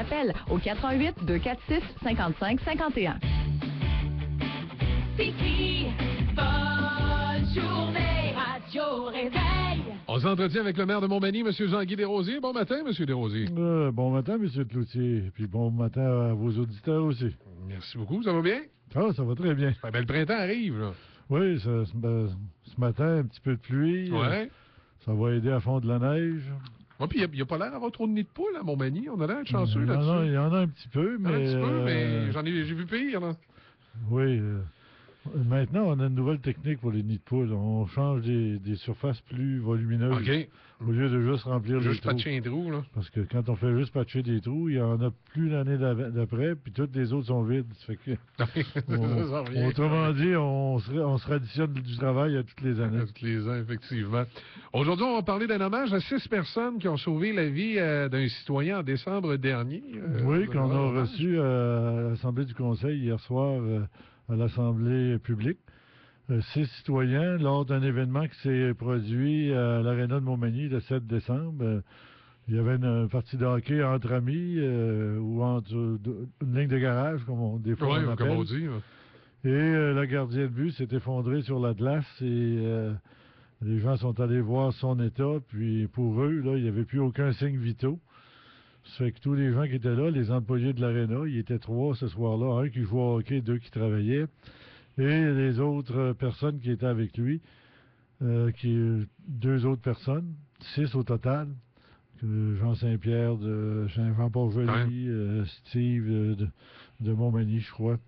appel au 418-246-5551. Pipi, bonne journée, Radio Réveil. On s'entretient avec le maire de Montmagny, M. Jean-Guy Desrosiers. Bon matin, M. Desrosiers. Bon matin, M. Cloutier. Puis bon matin à vos auditeurs aussi. Merci beaucoup. Ça va bien? Ça va très bien. Ben, le printemps arrive, là. Oui, ce matin, un petit peu de pluie. Ouais. Ça va aider à fondre la neige. Ouais, puis il n'y a pas l'air d'avoir trop de nids de poules à Montmagny. On a l'air chanceux là-dessus. Non, il y en a un petit peu, mais... J'ai vu pire, là. Oui. Maintenant, on a une nouvelle technique pour les nids de poules. On change des surfaces plus volumineuses. OK. Au lieu de juste remplir les trous. Juste patcher un trou, là. Parce que quand on fait juste patcher des trous, il n'y en a plus l'année d'après, puis toutes les autres sont vides. Ça fait que autrement dit, on se additionne du travail à toutes les années. À toutes les ans, effectivement. Aujourd'hui, on va parler d'un hommage à 6 personnes qui ont sauvé la vie d'un citoyen en décembre dernier. Oui, qu'on a reçu à l'Assemblée du Conseil hier soir à l'Assemblée publique. 6 citoyens lors d'un événement qui s'est produit à l'Aréna de Montmagny le 7 décembre. Il y avait une partie de hockey entre amis ou entre une ligne de garage, comme on appelle. Comme on dit. Et le gardien de but s'est effondré sur la glace et les gens sont allés voir son état. Puis pour eux, là, il n'y avait plus aucun signe vitaux. Ça fait que tous les gens qui étaient là, les employés de l'Aréna, il y était 3 ce soir-là, un qui jouait au hockey, 2 qui travaillaient. Et les autres personnes qui étaient avec lui, 2 autres personnes, 6 au total, Jean Saint-Pierre de Jean-Paul Joly, Steve de Montmagny, je crois.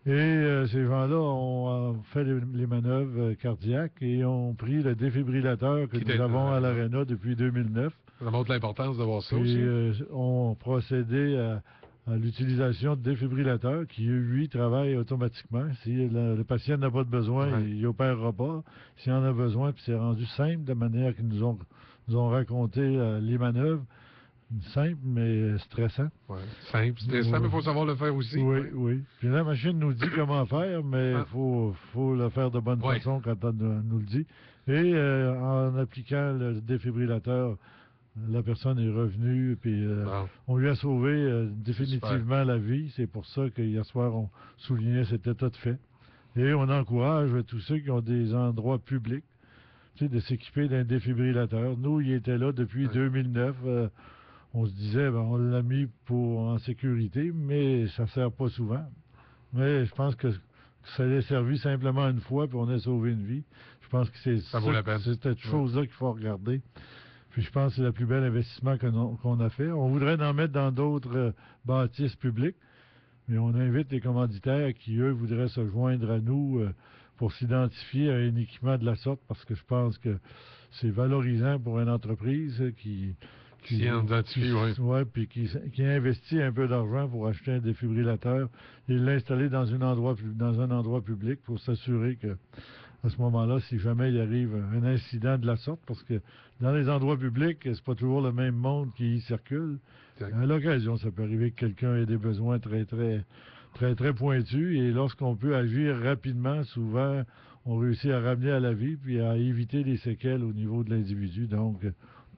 Et ces gens-là ont fait les manœuvres cardiaques et ont pris le défibrillateur que nous avons à l'Aréna depuis 2009. Ça montre l'importance d'avoir ça et aussi. ont procédé à l'utilisation de défibrillateurs qui, lui, travaille automatiquement. Si le patient n'a pas de besoin, il n'opérera pas. S'il en a besoin, puis c'est rendu simple, de manière qu'ils nous ont raconté les manœuvres. Simple, mais stressant. Ouais. Simple, stressant, mais il faut savoir le faire aussi. Oui. Puis la machine nous dit comment faire, mais il faut le faire de bonne façon quand on nous le dit. Et en appliquant le défibrillateur, la personne est revenue, puis on lui a sauvé définitivement la vie. C'est pour ça qu'hier soir, on soulignait cet état de fait. Et on encourage tous ceux qui ont des endroits publics, de s'équiper d'un défibrillateur. Nous, il était là depuis 2009. On se disait, on l'a mis en sécurité, mais ça ne sert pas souvent. Mais je pense que ça l'a servi simplement une fois, puis on a sauvé une vie. Je pense que c'est cette chose-là qu'il faut regarder. Puis je pense que c'est le plus bel investissement qu'on a fait. On voudrait en mettre dans d'autres bâtisses publiques, mais on invite les commanditaires qui, eux, voudraient se joindre à nous pour s'identifier à un équipement de la sorte, parce que je pense que c'est valorisant pour une entreprise qui investit un peu d'argent pour acheter un défibrillateur et l'installer dans un endroit public pour s'assurer que, à ce moment-là, si jamais il arrive un incident de la sorte, parce que dans les endroits publics, c'est pas toujours le même monde qui y circule. À l'occasion, ça peut arriver que quelqu'un ait des besoins très, très, très, très pointus, et lorsqu'on peut agir rapidement, souvent, on réussit à ramener à la vie puis à éviter les séquelles au niveau de l'individu. Donc,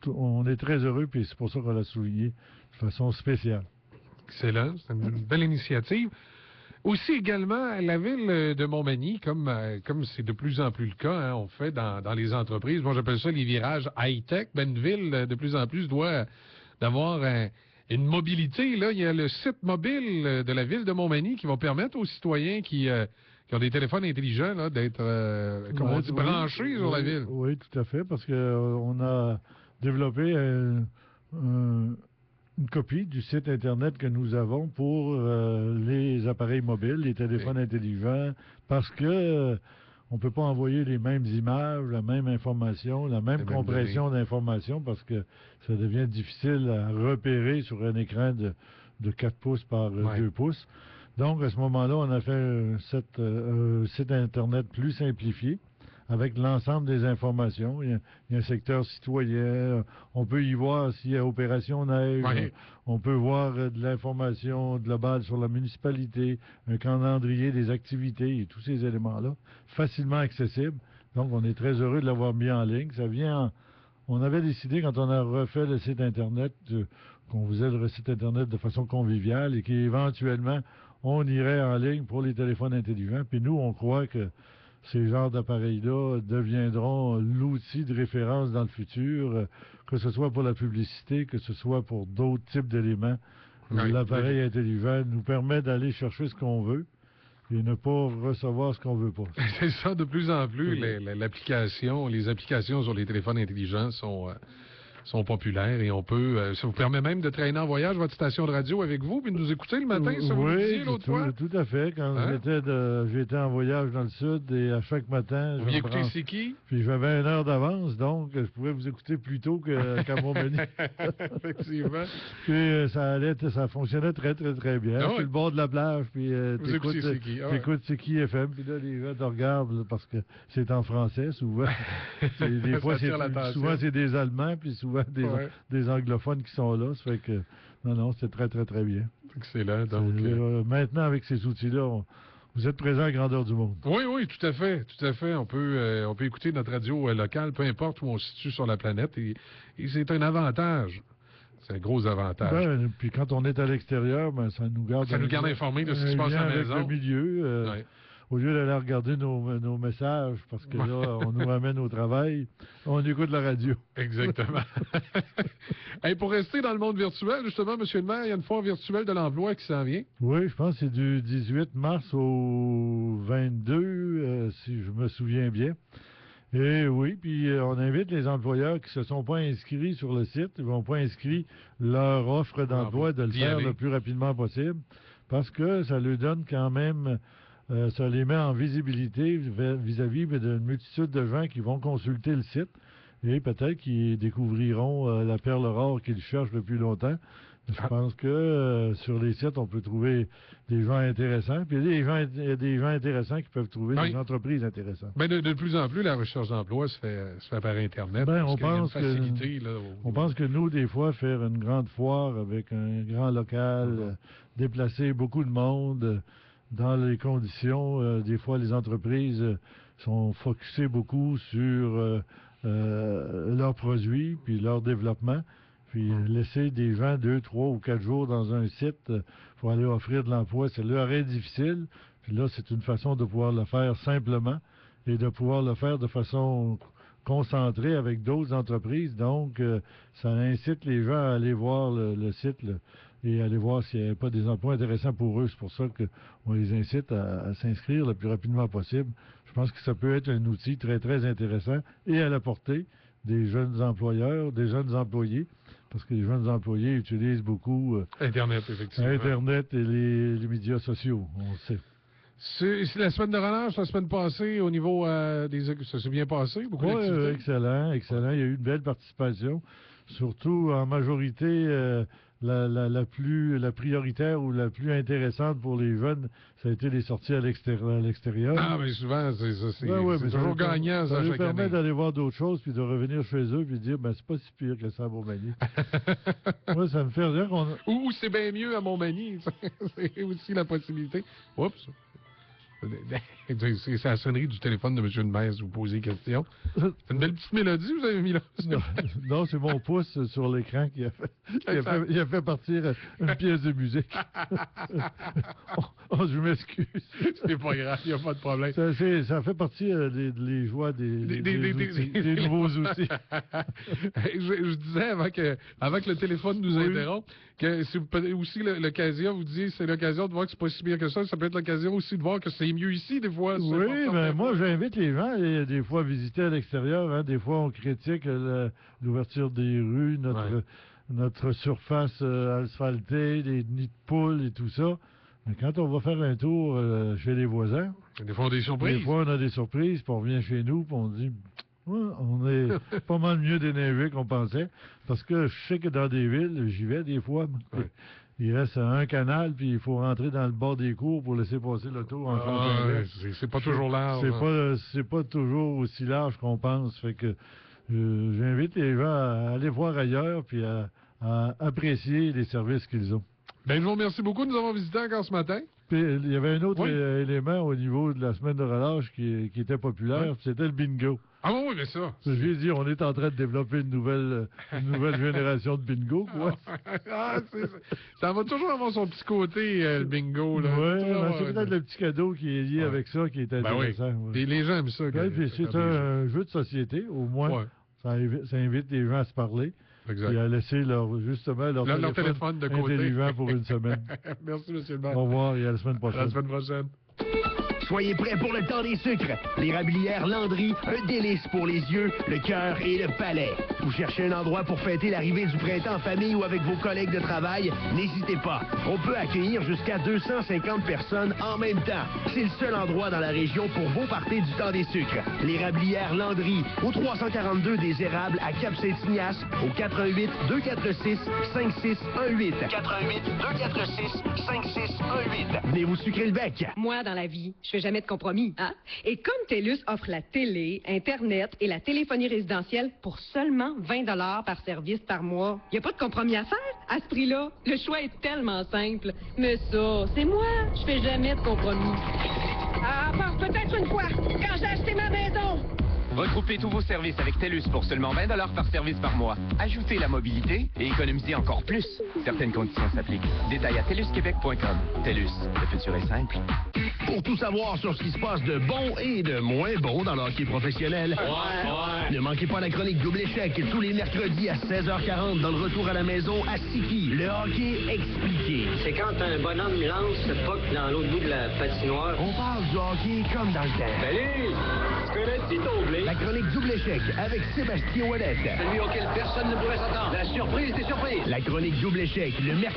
on est très heureux, puis c'est pour ça qu'on l'a souligné de façon spéciale. Excellent, c'est une belle initiative. Aussi également, la ville de Montmagny, comme c'est de plus en plus le cas, on fait dans les entreprises, moi j'appelle ça les virages high-tech, une ville de plus en plus doit d'avoir une mobilité. Là, il y a le site mobile de la ville de Montmagny qui va permettre aux citoyens qui ont des téléphones intelligents là, d'être branchés sur la ville. Oui, tout à fait, parce qu'on a développé une copie du site Internet que nous avons pour les appareils mobiles, les téléphones intelligents, parce que on ne peut pas envoyer les mêmes images, la même information, la même compression d'informations, parce que ça devient difficile à repérer sur un écran de 4 pouces par 2 pouces. Donc, à ce moment-là, on a fait un site Internet plus simplifié, avec l'ensemble des informations. Il y a un secteur citoyen. On peut y voir s'il y a opération neige. On peut voir de l'information globale sur la municipalité, un calendrier des activités et tous ces éléments-là, facilement accessibles. Donc, on est très heureux de l'avoir mis en ligne. Ça vient on avait décidé, quand on a refait le site Internet, qu'on faisait le site Internet de façon conviviale et qu'éventuellement, on irait en ligne pour les téléphones intelligents. Puis nous, on croit que ces genres d'appareils-là deviendront l'outil de référence dans le futur, que ce soit pour la publicité, que ce soit pour d'autres types d'éléments. Oui, L'appareil intelligent nous permet d'aller chercher ce qu'on veut et ne pas recevoir ce qu'on veut pas. C'est ça, de plus en plus, les applications sur les téléphones intelligents sont populaires et on peut... ça vous permet même de traîner en voyage votre station de radio avec vous puis de nous écouter le matin, ça vous le disiez l'autre fois? Tout à fait. Quand j'étais en voyage dans le sud et à chaque matin... Vous écoutez C'est qui? Puis j'avais 1 heure d'avance, donc je pouvais vous écouter plus tôt qu'à Montmagny. Effectivement. Puis ça fonctionnait très, très, très bien. Sur le bord de la plage, puis t'écoutes C'est qui FM, puis là, les gens te regardent là, parce que c'est en français, souvent. Des fois, souvent, c'est des Allemands, puis souvent des anglophones qui sont là. Ça fait que, non, c'est très, très, très bien. Excellent. Donc, maintenant, avec ces outils-là, vous êtes présent à grandeur du monde. Oui, tout à fait. On peut écouter notre radio locale, peu importe où on se situe sur la planète, et c'est un avantage. C'est un gros avantage. Puis quand on est à l'extérieur, ça nous garde informés de ce qui se passe à la maison. Avec le milieu. Au lieu d'aller regarder nos messages, parce que là, on nous ramène au travail, on écoute la radio. Exactement. Hey, pour rester dans le monde virtuel, justement, M. le maire, il y a une foire virtuelle de l'emploi qui s'en vient. Oui, je pense que c'est du 18 mars au 22, si je me souviens bien. Et oui, puis on invite les employeurs qui ne se sont pas inscrits sur le site, ils ne vont pas inscrire leur offre d'emploi, de le faire le plus rapidement possible, parce que ça leur donne quand même... ça les met en visibilité vis-à-vis d'une multitude de gens qui vont consulter le site et peut-être qu'ils découvriront la perle rare qu'ils cherchent depuis longtemps. Je pense que sur les sites, on peut trouver des gens intéressants. Puis il y a des gens intéressants qui peuvent trouver des entreprises intéressantes. Bien, de plus en plus, la recherche d'emploi se fait par Internet. On pense que nous, des fois, faire une grande foire avec un grand local, déplacer beaucoup de monde... Dans les conditions, des fois, les entreprises sont focusées beaucoup sur leurs produits puis leur développement. Puis laisser des gens 2, 3 ou 4 jours dans un site pour aller offrir de l'emploi, ça leur est difficile. Puis là, c'est une façon de pouvoir le faire simplement et de pouvoir le faire de façon concentrée avec d'autres entreprises. Donc, ça incite les gens à aller voir le site et aller voir s'il n'y a pas des emplois intéressants pour eux. C'est pour ça qu'on les incite à s'inscrire le plus rapidement possible. Je pense que ça peut être un outil très, très intéressant et à la portée des jeunes employeurs, des jeunes employés, parce que les jeunes employés utilisent beaucoup Internet, effectivement. Internet et les médias sociaux, on le sait. C'est la semaine de relâche, la semaine passée, au niveau ça s'est bien passé? Oui, excellent. Il y a eu une belle participation. Surtout, en majorité, la prioritaire ou la plus intéressante pour les jeunes, ça a été les sorties à l'extérieur. Ah, mais souvent, c'est ça. C'est toujours gagnant, ça, ça chaque nous permet année. d'aller voir d'autres choses, puis de revenir chez eux, puis de dire, c'est pas si pire que ça à Montmagny. Moi, ça me fait dire qu'on... Ou c'est bien mieux à Montmagny. C'est aussi la possibilité. Oups! C'est la sonnerie du téléphone de M. le maire, vous posez des questions. C'est une belle petite mélodie vous avez mis là. Non, c'est mon pouce sur l'écran qui a fait partir une pièce de musique. Je m'excuse. C'est pas grave, il n'y a pas de problème. Ça fait partie des joies des nouveaux outils. Je disais avant que le téléphone nous interrompe, que c'est aussi l'occasion, vous disiez, c'est l'occasion de voir que c'est pas si bien que ça peut être l'occasion aussi de voir que c'est mieux ici, des fois. Oui, moi, j'invite les gens, des fois, à visiter à l'extérieur. Des fois, on critique l'ouverture des rues, notre surface asphaltée, les nids de poules et tout ça. Mais quand on va faire un tour chez les voisins... Des fois, on a des surprises. Des fois, on a des surprises, puis on revient chez nous, puis on dit... on est pas mal mieux déneigé qu'on pensait. Parce que je sais que dans des villes, j'y vais des fois... Il reste un canal, puis il faut rentrer dans le bord des cours pour laisser passer l'auto en c'est pas toujours large. C'est pas toujours aussi large qu'on pense. Fait que j'invite les gens à aller voir ailleurs, puis à apprécier les services qu'ils ont. Ben, je vous remercie beaucoup de nous avoir visités encore ce matin. Puis, il y avait un autre Oui. élément au niveau de la semaine de relâche qui était populaire, Oui. c'était le bingo. Ah oui, mais ça. J'ai dit, on est en train de développer une nouvelle génération de bingo, quoi. Ça va toujours avoir son petit côté, le bingo. Là. Oui, Toujours avoir- c'est peut-être le petit cadeau qui est lié avec ça qui est Ben oui. intéressant. ouais. Puis les gens aiment ça. Ouais, puis c'est un jeu de société, au moins. Ouais, Ça invite les gens à se parler exact. et à laisser leur Leur téléphone de côté. intelligent pour une semaine. Merci, M. le maire. Au revoir et à la semaine À prochaine. la semaine prochaine. Soyez prêts pour le temps des sucres. L'érablière Landry, un délice pour les yeux, le cœur et le palais. Vous cherchez un endroit pour fêter l'arrivée du printemps en famille ou avec vos collègues de travail? N'hésitez pas. On peut accueillir jusqu'à 250 personnes en même temps. C'est le seul endroit dans la région pour vos parties du temps des sucres. L'érablière Landry, au 342 des Érables à Cap-Saint-Ignace, au 88 246 5618. 88 246 5618. Venez vous sucrer le bec. Moi, dans la vie, je fais jamais de compromis. Hein? Et comme TELUS offre la télé, Internet et la téléphonie résidentielle pour seulement 20 $ par service par mois, il n'y a pas de compromis à faire à ce prix-là. Le choix est tellement simple. Mais ça, c'est moi. Je fais jamais de compromis. Ah, bon, peut-être une fois, quand j'ai acheté ma maison. Regroupez tous vos services avec TELUS pour seulement 20 $ par service par mois. Ajoutez la mobilité et économisez encore plus. Certaines conditions s'appliquent. Détails à telusquebec.com. TELUS, le futur est simple. Pour tout savoir sur ce qui se passe de bon et de moins bon dans le hockey professionnel, ne manquez pas la chronique Double Échec tous les mercredis à 16h40 dans le retour à la maison à Siki. Le hockey expliqué. C'est quand un bonhomme lance le puck dans l'autre bout de la patinoire. On parle du hockey comme dans le temps. Salut! Tu connais le petit Aublé? La chronique Double Échec avec Sébastien Ouellette. Celui auquel personne ne pouvait s'attendre. La surprise des surprises. La chronique Double Échec le mercredi.